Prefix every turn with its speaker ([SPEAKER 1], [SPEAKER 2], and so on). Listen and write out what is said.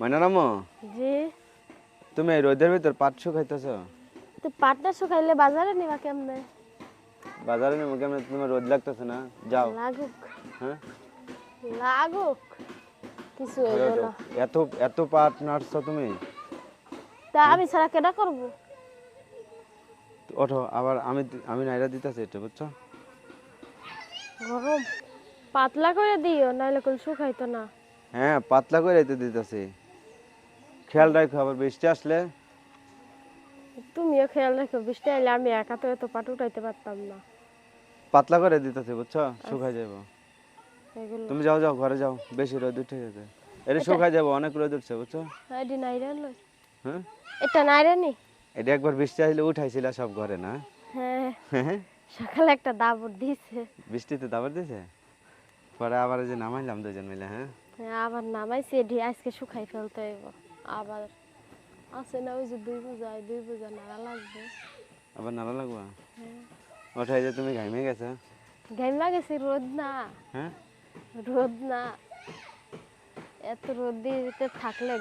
[SPEAKER 1] ময়নারামো,
[SPEAKER 2] জি।
[SPEAKER 1] তুমি এই রোদের ভিতর পাট শুকাইতেছ?
[SPEAKER 2] তো পাটটা শুকাইলে বাজারে নিবা কেমনে?
[SPEAKER 1] বাজারে নেবো কেমন? তোমার রোদ লাগতেছে না? যাও।
[SPEAKER 2] লাগুক।
[SPEAKER 1] হ্যাঁ,
[SPEAKER 2] লাগুক। কিছু
[SPEAKER 1] ঘরে
[SPEAKER 2] হইব
[SPEAKER 1] ওঠো।
[SPEAKER 2] না।
[SPEAKER 1] এত এত পাট নাড়ছো তুমি?
[SPEAKER 2] তা
[SPEAKER 1] হ্যাঁ,
[SPEAKER 2] আমি ছাড়া কেডা করব?
[SPEAKER 1] ওঠো। আবার আমি আমি নাইরা দিতেছি এটা, বুঝছো?
[SPEAKER 2] গরম। পাতলা করে দিও নাইলে কোন শুকাইতো না।
[SPEAKER 1] হ্যাঁ, পাতলা করে তো দিতেছি। খেয়াল রাখো আবার বৃষ্টি আসলে।
[SPEAKER 2] তুমিও খেয়াল রেখো, বৃষ্টি আইলে আমি একা তো এত পাট উঠাইতে পারতাম না।
[SPEAKER 1] পাতলা করে দিতেছি, বুঝছো? শুকাই
[SPEAKER 2] আচ্ছা,
[SPEAKER 1] যাবো।
[SPEAKER 2] এগুলো।
[SPEAKER 1] তুমি যাও যাও, ঘরে যাও, বেশি রোদ উঠে গেছে। এটা
[SPEAKER 2] এটা
[SPEAKER 1] শুকাই যাবো, অনেক রোদ উঠছে, বুঝছো?
[SPEAKER 2] এডি নাইরা লই।
[SPEAKER 1] হ্যাঁ,
[SPEAKER 2] এটা নাইরা নি।
[SPEAKER 1] এটা একবার বৃষ্টি আসলে উঠাইছিল সব ঘরে, না?
[SPEAKER 2] হ্যাঁ,
[SPEAKER 1] হ্যাঁ,
[SPEAKER 2] সকালে একটা দাবড় দিছে।
[SPEAKER 1] বৃষ্টিতে দাবার দিছে। পরে আবার এই যে নামাইলাম দুজন মিলে। হ্যাঁ,
[SPEAKER 2] হ্যাঁ, আবার নামাইছি এডি আজকে শুকাই ফেলতে হইব। আবার আছে না ওই যে 2 বোঝা নাড়া লাগবে।
[SPEAKER 1] আবার নাড়া লাগবো।
[SPEAKER 2] হ্যাঁ।
[SPEAKER 1] ওঠাই যে তুমি ঘাইমে গেছো।
[SPEAKER 2] ঘাইমা গেছি, রোদ না।
[SPEAKER 1] হ্যাঁ,
[SPEAKER 2] রোদ না, এত রোদ দিতে থাকলে